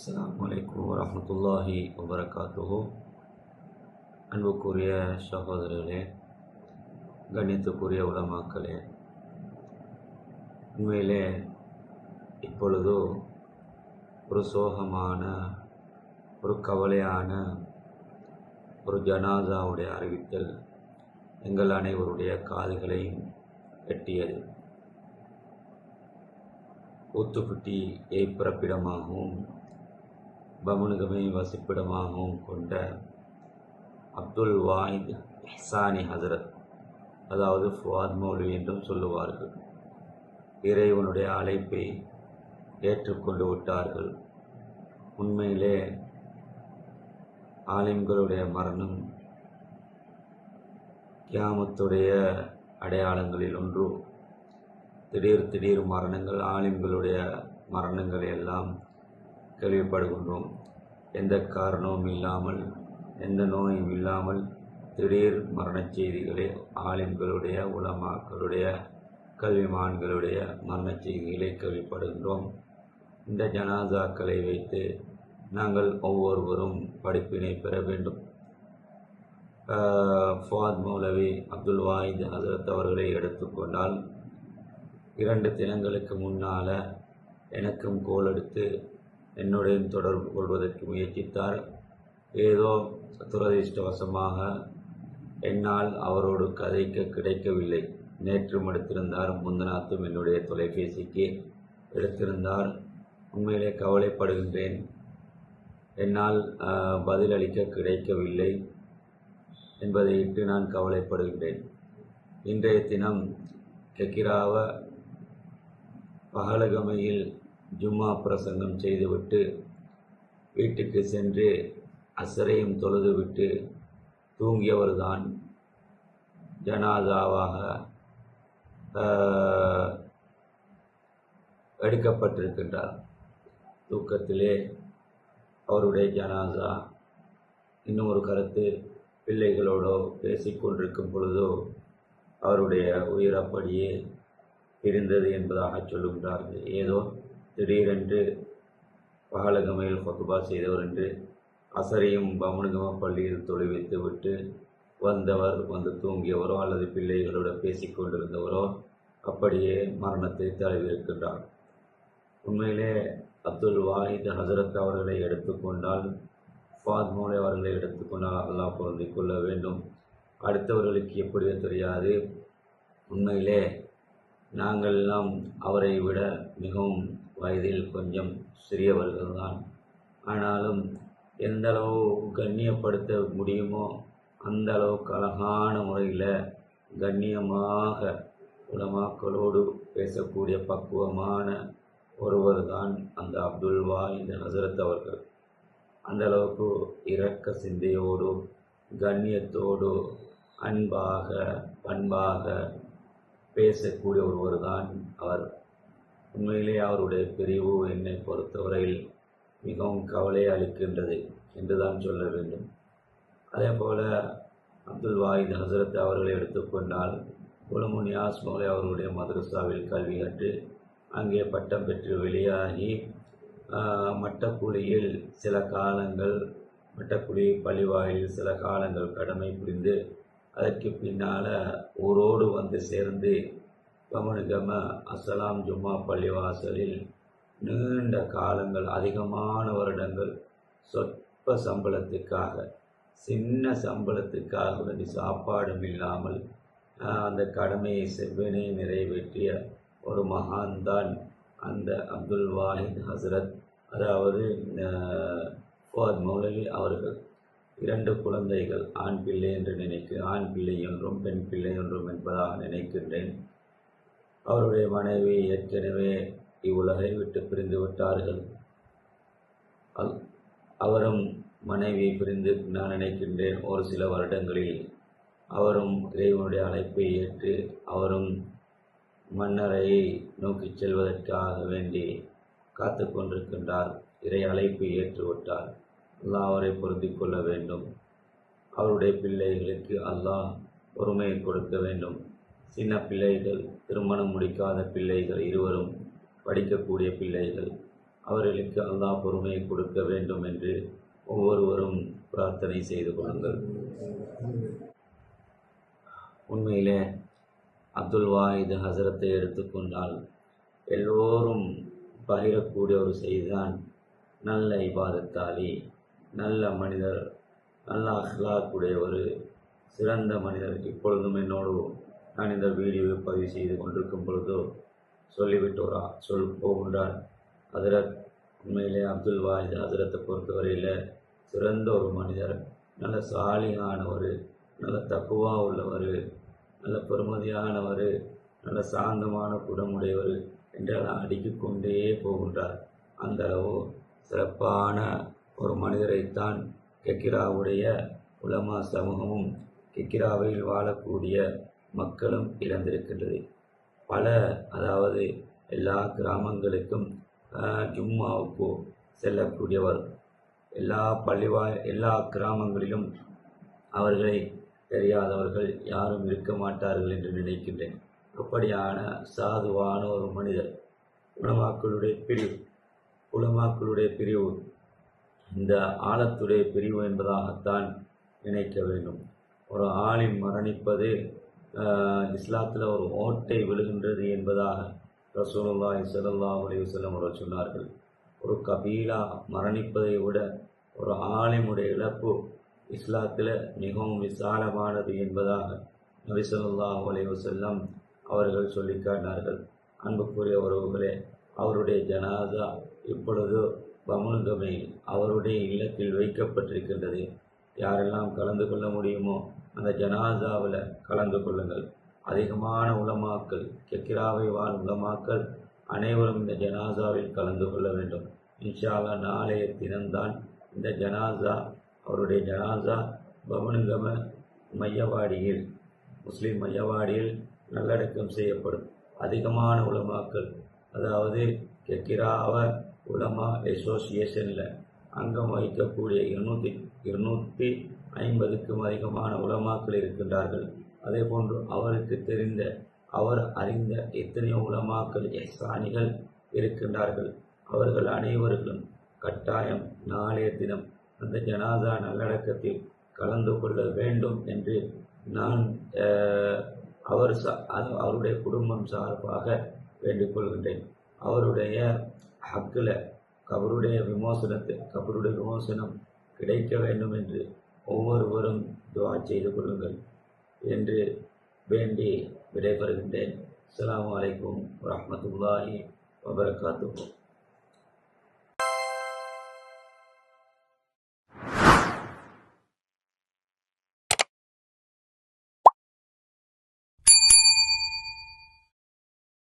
அஸ்ஸலாமு அலைக்கும் வரஹ்மத்துல்லாஹி வபரகாத்துஹு. அன்புக்குரிய சகோதரர்களே, கண்ணியத்துக்குரிய உலமாக்களே, உண்மையிலே இப்பொழுது ஒரு சோகமான, ஒரு கவலையான ஒரு ஜனாசாவுடைய அறிவித்தல் எங்கள் அனைவருடைய காதுகளையும் எட்டியது. ஊத்துக்குட்டியை பிறப்பிடமாகவும் பமுனுகமை வசிப்பிடமாகவும் கொண்ட அப்துல் வாஹித் இஹ்சானி ஹசரத், அதாவது ஃபுவாத் மௌலவி என்றும் சொல்லுவார்கள், இறைவனுடைய அழைப்பை ஏற்றுக்கொண்டு விட்டார்கள். உண்மையிலே ஆலிம்களுடைய மரணம் கியாமத்துடைய அடையாளங்களில் ஒன்று. திடீர் மரணங்கள், ஆலிம்களுடைய மரணங்களை எல்லாம் கேள்விப்படுகின்றோம். எந்த காரணமும் இல்லாமல், எந்த நோயும் இல்லாமல் திடீர் மரணச் செய்திகளை, ஆலிம்களுடைய, உலமாக்களுடைய, கல்விமான்களுடைய மரணச் செய்திகளை கேள்விப்படுகின்றோம். இந்த ஜனாசாக்களை வைத்து நாங்கள் ஒவ்வொருவரும் படிப்பினை பெற வேண்டும். ஃபுவாத் மௌலவி அப்துல் வாஹித் ஹசரத் அவர்களை எடுத்துக்கொண்டால், 2 தினங்களுக்கு முன்னால் எனக்கும் கோல் எடுத்து என்னுடன் தொடர்பு கொள்வதற்கு முயற்சித்தார். ஏதோ துரதிர்ஷ்டவசமாக என்னால் அவரோடு கதைக்க கிடைக்கவில்லை. நேற்றும் எடுத்திருந்தார், முந்தநாத்தும் என்னுடைய தொலைபேசிக்கு எடுத்திருந்தார். உண்மையிலே கவலைப்படுகின்றேன். என்னால் பதிலளிக்க கிடைக்கவில்லை என்பதை இட்டு நான் கவலைப்படுகின்றேன். இன்றைய தினம் கெக்கிராவ பகலகமையில் ஜும்மா பிரசங்கம் செய்துவிட்டு வீட்டுக்கு சென்று அசரையும் தொழுதுவிட்டு தூங்கியவர்தான் ஜனாதாவாக எடுக்கப்பட்டிருக்கின்றார். தூக்கத்திலே அவருடைய ஜனாசா. இன்னும் ஒரு கருத்து, பிள்ளைகளோடோ பேசிக்கொண்டிருக்கும் பொழுதோ அவருடைய உயிர் அப்படியே இருந்தது என்பதாக சொல்லுகின்றார்கள். ஏதோ திடீரென்று பகலகமையில் ஃபத்துபா செய்தவர் என்று அசரையும் பமுனுகம பள்ளியில் தொழுவித்து விட்டு வந்தவர் வந்து தூங்கியவரோ அல்லது பிள்ளைகளோடு பேசிக்கொண்டிருந்தவரோ அப்படியே மரணத்தை தழுவியிருக்கின்றார். உண்மையிலே அப்துல் வாஹித் ஹசரத் அவர்களை எடுத்துக்கொண்டால், ஃபுவாத் மௌலவி அவர்களை எடுத்துக்கொண்டால் அல்லாஹ் பொருந்திக் கொள்ள வேண்டும். அடுத்தவர்களுக்கு எப்படியோ தெரியாது. உண்மையிலே நாங்கள் எல்லாம் அவரை விட மிகவும் வயதில் கொஞ்சம் சிறியவர்கள்தான். ஆனாலும் எந்த அளவு கண்ணியப்படுத்த முடியுமோ அந்த அளவுக்கு அழகான முறையில் கண்ணியமாக உலமாக்களோடு பேசக்கூடிய பக்குவமான ஒருவர் தான் அந்த அப்துல் வாஹித் ஹசரத் அவர்கள். அந்த அளவுக்கு இரக்க சிந்தையோடு, கண்ணியத்தோடு, அன்பாக, பண்பாக பேசக்கூடிய ஒருவர் தான் அவர். உண்மையிலே அவருடைய பிரிவு என்னை பொறுத்தவரையில் மிகவும் கவலை அளிக்கின்றது என்று தான் சொல்ல வேண்டும். அதே போல் அப்துல் வாஹித் ஹசரத் அவர்களை எடுத்துக்கொண்டால், உலமுன் யாஸ் மௌலவி அவர்களுடைய மதரசாவில் கல்வி கற்று அங்கே பட்டம் பெற்று வெளியாகி மட்டக்குழியில் சில காலங்கள், மட்டக்குழி பள்ளிவாயில் சில காலங்கள் கடமை புரிந்து அதற்கு பின்னால் ஊரோடு வந்து சேர்ந்து பமுனுகம அஸ்ஸலாம் ஜும்மா பள்ளிவாசலில் நீண்ட காலங்கள், அதிகமான வருடங்கள் சொற்ப சம்பளத்துக்காக, சின்ன சம்பளத்துக்காக வேண்டி சாப்பாடும் இல்லாமல் அந்த கடமையை செவ்வனே நிறைவேற்றிய ஒரு மகான் தான் அந்த அப்துல் வாஹித் ஹசரத், அதாவது ஃபுவாத் மௌலவி அவர்கள். 2 குழந்தைகள், ஆண் பிள்ளை என்று ஆண் பிள்ளை ஒன்றும் பெண் பிள்ளை ஒன்றும் என்பதாக நினைக்கின்றேன். அவருடைய மனைவி ஏற்கனவே இவ்வுலகை விட்டு பிரிந்து விட்டார்கள். அவரும் மனைவியை பிரிந்து நான் நினைக்கின்றேன் ஒரு சில வருடங்களில் அவரும் இறைவனுடைய அழைப்பை ஏற்று அவரும் மன்னரையை நோக்கி செல்வதற்காக வேண்டி காத்து கொண்டிருக்கின்றார். இறை அழைப்பை ஏற்றுவிட்டார். அல்லாஹ் அவரை பொருந்திக் கொள்ள வேண்டும். அவருடைய பிள்ளைகளுக்கு அல்லாஹ் பொறுமையை கொடுக்க வேண்டும். சின்ன பிள்ளைகள், திருமணம் முடிக்காத பிள்ளைகள், இருவரும் படிக்கக்கூடிய பிள்ளைகள். அவர்களுக்கு அல்லாஹ் பொறுமையை கொடுக்க வேண்டும் என்று ஒவ்வொருவரும் பிரார்த்தனை செய்து கொள்ளுங்கள். உண்மையிலே அப்துல் வாஹித் ஹசரத்தை எடுத்துக்கொண்டால் எல்லோரும் பகிரக்கூடிய ஒரு செய்திதான், நல்ல இபாதத்தாளி, நல்ல மனிதர், நல்ல அஹ்லாக்குடைய ஒரு சிறந்த மனிதர். இப்பொழுதும் என்னோடு நான் இந்த வீடியோவை பதிவு செய்து கொண்டிருக்கும் பொழுது சொல்லிவிட்டு போகின்றார். ஹசரத் உண்மையிலே அப்துல் வாஹித் ஹசரத்தை பொறுத்தவரையில் சிறந்த ஒரு மனிதர், நல்ல சாலிகானவர், நல்ல தக்குவா உள்ளவர், நல்ல பெருமதியானவர், நல்ல சாந்தமான குணமுடையவர் என்றெல்லாம் அடுக்கிக் கொண்டே போகின்றார். அந்த அளவு சிறப்பான ஒரு மனிதரைத்தான் கெக்கிராவுடைய உலமா சமூகமும் கெக்கிராவில் வாழக்கூடிய மக்களும் இழந்திருக்கின்றது. அதாவது எல்லா கிராமங்களுக்கும் ஜும்மாவுக்கு செல்லக்கூடியவர், எல்லா கிராமங்களிலும் அவர்களை தெரியாதவர்கள் யாரும் இருக்க மாட்டார்கள் என்று நினைக்கின்றேன். அப்படியான சாதுவான ஒரு மனிதர். உலமாக்களுடைய பிரிவு இந்த ஆழத்துடைய பிரிவு என்பதாகத்தான் நினைக்க வேண்டும். ஒரு ஆலிம் மரணிப்பது இஸ்லாத்தில் ஒரு ஓட்டை விழுகின்றது என்பதாக ரசூலுல்லாஹி ஸல்லல்லாஹு அலைஹி வஸல்லம் அவர்கள் சொன்னார்கள். ஒரு கபீலா மரணிப்பதை விட ஒரு ஆலிமுடைய இழப்பு இஸ்லாத்தில் மிகவும் விசாலமானது என்பதாக நபி ஸல்லல்லாஹு அலைஹி வஸல்லம் அவர்கள் சொல்லி காட்டினார்கள். அன்புக்குரிய உறவுகளே, அவருடைய ஜனாதா இப்பொழுது பமுனுகமையில் அவருடைய இல்லத்தில் வைக்கப்பட்டிருக்கின்றது. யாரெல்லாம் கலந்து கொள்ள முடியுமோ அந்த ஜனாசாவில் கலந்து கொள்ளுங்கள். அதிகமான உலமாக்கள், கெக்கிராவை வாழும் உலமாக்கள் அனைவரும் இந்த ஜனாசாவில் கலந்து கொள்ள வேண்டும். இன்ஷா அல்லாஹ் நாளைய தினம்தான் இந்த ஜனாசா, அவருடைய ஜனாசா பமுனுகம மையவாடியில், முஸ்லீம் மையவாடியில் நல்லடக்கம் செய்யப்படும். அதிகமான உலமாக்கள், அதாவது கெக்கிராவ உலமா அசோசியேஷனில் அங்கம் வகிக்கக்கூடிய 250க்கும் அதிகமான உலமாக்கள் இருக்கின்றார்கள். அதே போன்று அவருக்கு தெரிந்த, அவர் அறிந்த எத்தனையோ உலமாக்கள், இஹ்சானிகள் இருக்கின்றார்கள். அவர்கள் அனைவர்களும் கட்டாயம் நாளைய தினம் அந்த ஜனாசா நல்லடக்கத்தில் கலந்து கொள்ள வேண்டும் என்று நான் அவருடைய குடும்பம் சார்பாக வேண்டிக் கொள்கின்றேன். அவருடைய ஹக்கில் கபருடைய விமோசனம் கிடைக்க வேண்டும் என்று ஒவ்வொருவரும் துஆ செய்து கொள்ளுங்கள் என்று வேண்டி விடைபெறுகின்றேன். அஸ்ஸலாமு அலைக்கும் வரஹ்மத்துல்லாஹி வபரகாத்துஹு.